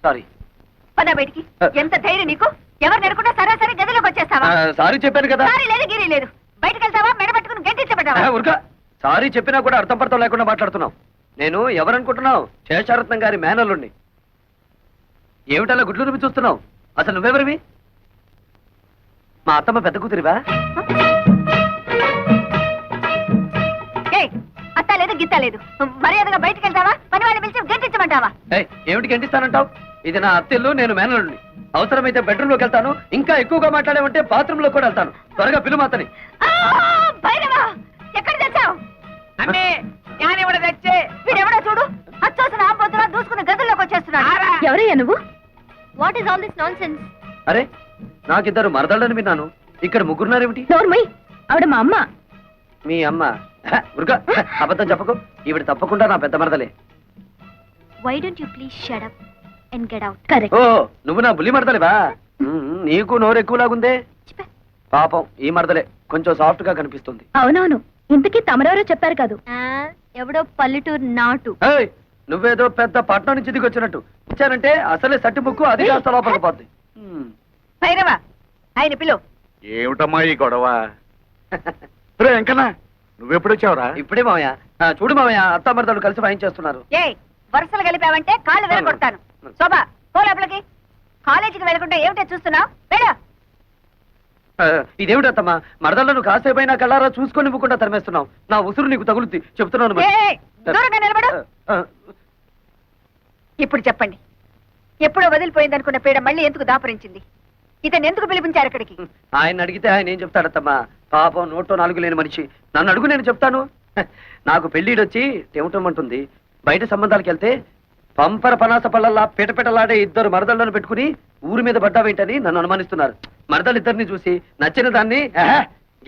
Sorry. పద బయటికి. ఎంత ధైర్యం నీకు? ఎవరు నడుకుంటా సరాసరి గదిలోకి వచ్చేస్తావా? సారీ చెప్పాను కదా. సారీ లేదు గిరి లేదు. బయటకు వెళ్తావా మెడ పట్టుకుని గెంటించబడ్డావా? ఉరుగా సారీ చెప్పినా కూడా అర్థం పడతాం లేకుండా మాట్లాడుతున్నావు. నేను ఎవరనుకుంటున్నావు? శేషారత్నం గారి మేనల్లుండి. ఏమిటలా గుడ్లు రుమి చూస్తున్నావు? అసలు నువ్వెవరివి? మా అత్తమ్మ పెద్ద కూతురివా? అత్త లేదు గిత్త లేదు. మర్యాదగా బయటకు వెళ్తావా? పని వాళ్ళని పిలిచి గెంటించమంటావా? ఏమిటి గెంటిస్తానంటావు? ఇది నా అత్తిల్లు, నేను మేనల్లుండి. అవసరమైతే బెడ్రూమ్ లోకి వెళ్తాను. ఇంకా ఎక్కువగా మాట్లాడేమంటే బాత్రూమ్ లో కూడా వెళ్తాను. త్వరగా పిలు మాతని. ఎక్కడ తెచ్చావు? వీడెవడో చూడు. అచ్చోసిన ఆంబోతులా దూసుకుని గదుల్లోకి వచ్చేస్తున్నాడు. ఎవరయ్యా నువ్వు? What is all this nonsense? అరే నాకిద్దరు మరదళ్ళని విన్నాను. ఇక్కడ ముగ్గురున్నారేమిటి? నోర్మయ్, ఆవిడ మా అమ్మ. మీ అమ్మ? ఉరుగా అబద్ధం చెప్పకు. ఈవిడ తప్పకుండా నా పెద్ద మరదలే. Why don't you please shut up and get out? Correct. ఓ నువ్వు నా బుల్లి మరదలేవా? నీకు నోరు ఎక్కువలాగుందే. పాపం ఈ మరదలే కొంచెం సాఫ్ట్ గా కనిపిస్తుంది. అవునవును. ఇంతకీ తమరెవరో చెప్పారు కాదు. ఎవడో పల్లెటూరు నాటు. నువ్వేదో పెద్ద పట్నం నుంచి దిగొచ్చినట్టు ఇచ్చానంటే అసలే సట్టి ముక్కు అది కాస్త లోపలికి పోద్ది. భైరవా ఆయన పిలు. ఏమిటమ్మా ఈ గొడవ? వెంకన్నా నువ్వెప్పుడు వచ్చావురా? ఇప్పుడే మావయ్య. చూడు మావయ్య, అత్త మరదలు కలిసి వాయించేస్తున్నారు. వరుసలు కలిపావంటే కాళ్ళు వెళ్ళగొడతాను. శోభా పో లోపలికి. కాలేజీకి వెళ్ళకుండా ఏమిటో చూస్తున్నావు? వెళ్ళ. ఇదేమిటి అత్తమ్మా, మరదలను కాసేపైనా కళ్ళారా చూసుకొని ఇవ్వకుండా తరిమేస్తున్నావు. నా ఉసురు నీకు తగులుద్ది చెప్తున్నాను. దూరంగా నిలబడు. ఇప్పుడు చెప్పండి, ఎప్పుడో వదిలిపోయిందనుకున్న పీడ మళ్ళీ ఎందుకు దాపరించింది? ఇతను ఎందుకు పిలిపించారు ఇక్కడికి? ఆయన అడిగితే ఆయన ఏం చెప్తాడత్తమ్మా? పాపం నోటో నాలుగు లేని మనిషి. నన్ను అడుగు, నేను చెప్తాను. నాకు పెళ్ళిడొచ్చి తెవటమంటుంది. బయట సంబంధాలకు వెళ్తే పంపర పనాస పళ్ళల్లా పిటపిటలాడే ఇద్దరు మరదళ్ళను పెట్టుకుని ఊరి మీద పడ్డావేంటని నన్ను అనుమానిస్తున్నారు. మరదలిద్దరిని చూసి నచ్చిన దాన్ని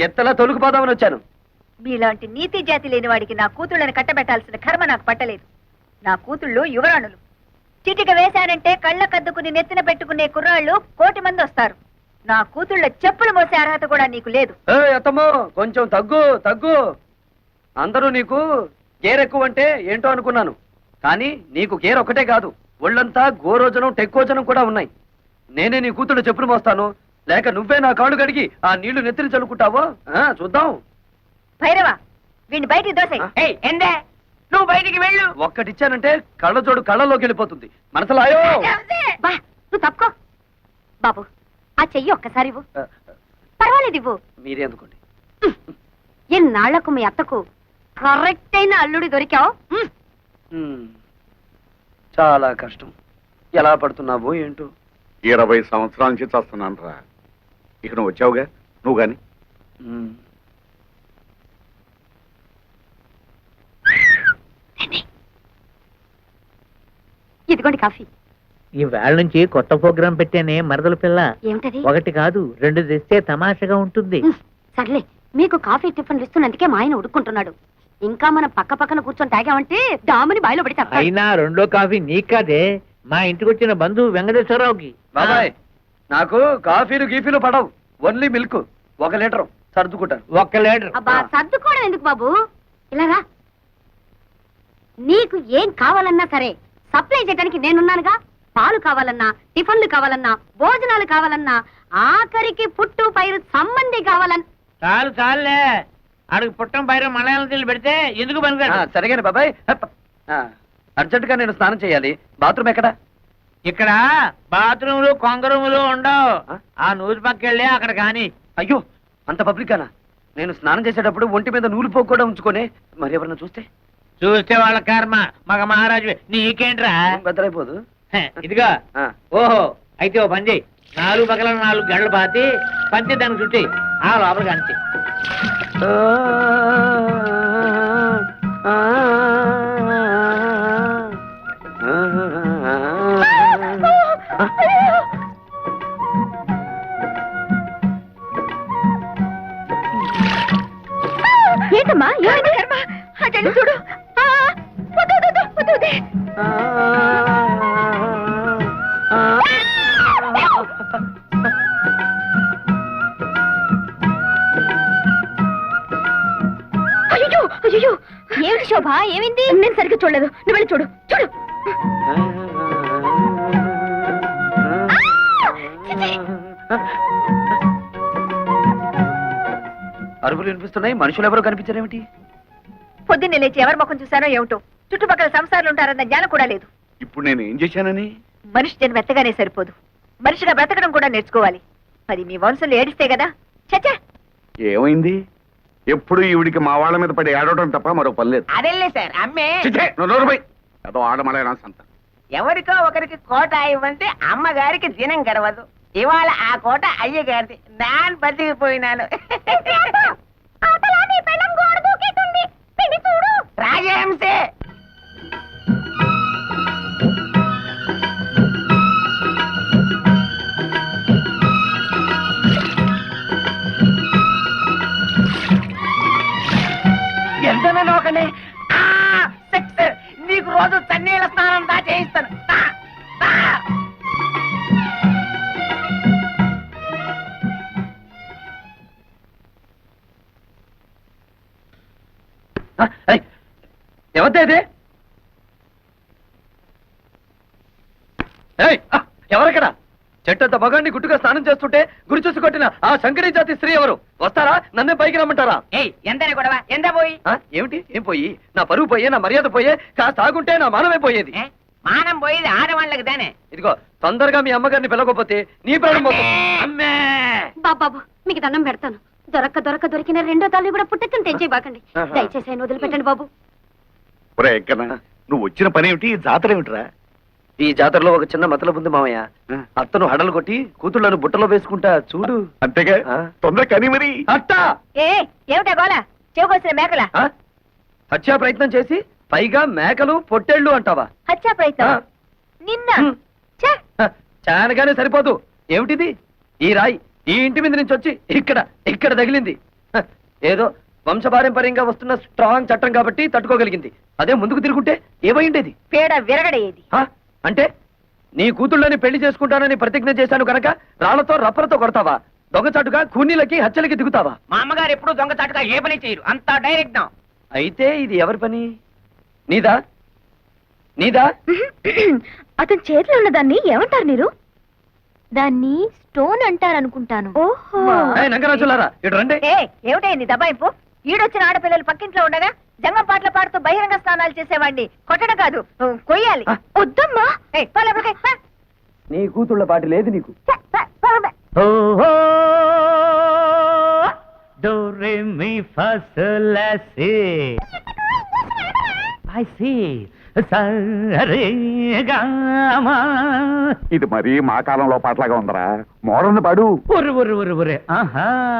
ఎత్తలా తొలుకుపోదామని వచ్చాను. మీలాంటి నీతి జాతి లేని వాడికి నా కూతుళ్ళని కట్టబెట్టాల్సిన కర్మ నాకు పట్టలేదు. నా కూతుళ్ళు యువరాణులు. చిటిక వేశానంటే కళ్ళ కద్దుకుని నెత్తిన పెట్టుకునే కుర్రాళ్ళు 1,000,000 మంది వస్తారు. నా కూతుళ్ళ చెప్పులు మోసే అర్హత కూడా నీకు లేదు. అత్తమ్మో కొంచెం తగ్గు తగ్గు. అందరూ నీకు గేరెక్కువ అంటే ఏంటో అనుకున్నాను. కానీ నీకు గేర్ ఒకటే కాదు, ఒళ్ళంతా గోరోజనం టెక్కోజనం కూడా ఉన్నాయి. నేనే నీ కూతుళ్ళు చెప్పులు మోస్తాను, లేక నువ్వే నా కాళ్ళు కడిగి ఆ నీళ్లు నెత్తిని చల్లుకుంటావో చూద్దాం. భైరవా వీడిని బయటికి దోసేయ్. ఎందే నువ్వు బయటికి వెళ్ళు. ఒక్కటిచ్చానంటే కళ్ళజోడు కళ్ళలోకి వెళ్ళిపోతుంది. మనసులాయో నువ్వు తప్పుకో. బాబు ఆ చెయ్యి ఒక్కసారి ఇవ్వు. పర్వాలేదు ఇవ్వు. మీరే అందుకోండి. ఎన్నాళ్లకు మీ అత్తకు కరెక్ట్ అయిన అల్లుడి దొరికావు. చాలా కష్టం. ఎలా పడుతున్నావో ఏంటో. 20 సంవత్సరాల నుంచి చేస్తున్నాను రా. ఇక నువ్వు వచ్చావుగా, నువ్వు గాని. ఇదిగోండి కాఫీ. ఈ వేళ నుంచి కొత్త ప్రోగ్రాం పెట్టానే మరదల పిల్ల. ఏమిటది? 1 కాదు 2 తెస్తే తమాషగా ఉంటుంది. సర్లే, మీకు కాఫీ టిఫిన్లు ఇస్తున్నందుకే మా ఆయన ఉడుకుంటున్నాడు. ఇంకా మనం పక్క పక్కన కూర్చొని తాగామంటే డాముని బాయిలో పడి తప్ప. అయినా 2వ కాఫీ నీకాదే, మా ఇంటికి వచ్చిన బంధువు వెంకటేశ్వరరావుకి. బాబాయ్ నాకు కాఫీలు గీఫీలు పడవు, ఓన్లీ మిల్క్. 1 లీటర్ సర్దుకుంటాను. 1 లీటర్. అబ్బా సర్దుకోవడం ఎందుకు బాబు, ఇలాగా. నీకు ఏం కావాలన్నా సరే సప్లై చేయడానికి నేనున్నానుగా. పాలు కావాలన్నా, టిఫిన్లు కావాలన్నా, భోజనాలు కావాలన్నా, ఆఖరికి పుట్టు పైరు సంబంధి కావాలన్నా. చాలు చాలులే, అడుగు పుట్టం పైన మలయాళం నీళ్ళు పెడితే ఎందుకు పనికిరాదు. సరిగానే బాబాయ్. అర్జెంట్ గా నేను స్నానం చేయాలి. బాత్రూమ్ ఎక్కడ? ఇక్కడ బాత్రూములు కొంగరూములు ఉండవు. ఆ నూరు పక్కెళ్ళి అక్కడ కాని. అయ్యో అంత పబ్లిక్ గానా? నేను స్నానం చేసేటప్పుడు ఒంటి మీద నూలు పోగు కూడా ఉంచుకోనే. మరి ఎవరన్నా చూస్తే? చూస్తే వాళ్ళ కర్మ. మగ మహారాజు నీకేంట్రా? బెదరైపోదు. ఇదిగా ఓహో, అయితే ఓ పని చేయి. 4 పక్కల 4 గంటలు పాతి పంచి దానికి చుట్టి ఆ లోపల కంచి. ఏంటమ్మా అటెళ్ళి చూడు. అయ్యో అయ్యో ఏమిటి శోభ, ఏమైంది? నేను సరిగ్గా చూడలేదు, నువ్వు వెళ్ళి చూడు. చూడు అరుపులు వినిపిస్తున్నాయి, మనుషులు ఎవరు కనిపించారేమిటి? పొద్దున్నే లేచి ఎవరి ముఖం చూశానో ఏమిటో, చుట్టుపక్కల సంసారాలు ఉంటారన్న జ్ఞానం కూడా లేదు. ఇప్పుడు నేను ఏం చేశానని? మనిషి జన్మ ఎత్తగానే సరిపోదు, మనిషిగా బ్రతకడం కూడా నేర్చుకోవాలి. అది మీ వంశంలో ఏడిస్తే కదా. చచ్చా, ఏమైంది? ఎప్పుడు ఈవిడికి మా వాళ్ళ మీద పడి ఏడవడం తప్ప మరో పని లేదు. అదెల్లే సార్ అమ్మే చిచ్చే, నువ్వు నోరు మూయ్. ఏదో ఆడమలైనా సంత. ఎవరికో ఒకరికి కోట ఇవ్వంటే అమ్మగారికి దినం గడవదు. ఇవాళ ఆ కోట అయ్యగారిది. నాన్ బతికిపోయినాను. రాజహంసే ఎంతనే నోకండి. నీకు రోజు చన్నీళ్ళ స్నానం దా చేయిస్తాను. దా, దా. ఎవరిదే ఇది? ఏయ్, ఎవరక్కడ? చెట్టంత మగాన్ని గుట్టుగా స్నానం చేస్తుంటే గురి చూసి కొట్టిన ఆ శంకరీ జాతి స్త్రీ ఎవరు? వస్తారా? నన్నే పైకి రమ్మంటారా? ఏయ్ ఎంతనే గొడవ? ఎంత పోయి? ఏమిటి? ఏం పోయి? నా పరువు పోయే, నా మర్యాద పోయే, కాస్త ఆగుంటే నా మానమే పోయేది. ఏ? మానం పోయేది ఆడవాళ్ళకి దానే. ఇదిగో, తొందరగా మీ అమ్మగారిని పిలవకపోతే నీ ప్రాణం పోతుంది. అమ్మే! బాబాబు మీకు దండం పెడతాను. దొరికిన రెండో తల్లి కూడా పుట్టెత్తుని తెంచే బాకండి. దయచేసి ఆయన వదిలిపెట్టండి బాబు. ఒరే ఎక్కనా, నువ్వు వచ్చిన పని ఏమిటి? ఈ జాతర ఏమిటిరా? ఈ జాతరలో ఒక చిన్న మతలబు ఉంది మామయ్య. అత్తను హడలు కొట్టి కూతుళ్ళను బుట్టలో వేసుకుంటా చూడు. అంతేగా, తొందర కని మరి. అట్టా ఏమిటా గోళ? చెవుకొచ్చిన మేకల హత్యా ప్రయత్నం చేసి పైగా మేకలు పొట్టేళ్ళు అంటావా? హత్యా ప్రయత్నం నిన్న. ఛే! చానగానే సరిపోదు. ఏమిటిది? ఈ రాయి ఈ ఇంటి మీద నుంచి వచ్చి ఇక్కడ తగిలింది. ఏదో వంశపారంపర్యంగా వస్తున్న స్ట్రాంగ్ చట్టం కాబట్టి తట్టుకోగలిగింది. అదే ముందుకు తిరుగుంటే ఏమైండేది? పేడ విరగడేది. అంటే నీ కూతుళ్ళని పెళ్లి చేసుకుంటానని ప్రతిజ్ఞ చేశాను కనుక రాళ్లతో రప్పలతో కొడతావా? దొంగచాటుగా కూనీలకి హత్యలకి దిగుతావా? మా అమ్మగారు ఎప్పుడు దొంగ చాటుగా ఏ పని చేయరు. అంతా డైరెక్ట్. అయితే ఇది ఎవరి పని? నీదా? అతని చేతిలో ఉన్న దాన్ని ఏమంటారు మీరు? దాన్ని స్టోన్ అంటారు అనుకుంటాను. ఓహో, నంగరాజులారా ఇటు రండి. ఏమిటే నీ దబాయింపు? ఈడొచ్చిన ఆడపిల్లలు పక్కింట్లో ఉండగా జంగం పాటలు పాడుతూ బహిరంగ స్నానాలు చేసేవాడిని కొట్టడం కాదు, కొయ్యాలి. వద్దమ్మా. నీ కూతుళ్ళ పాటి లేదు నీకు. ఇది మరీ మా కాలంలో పాటలాగా ఉందరా. మోడర్న్ పాడు. ఆహా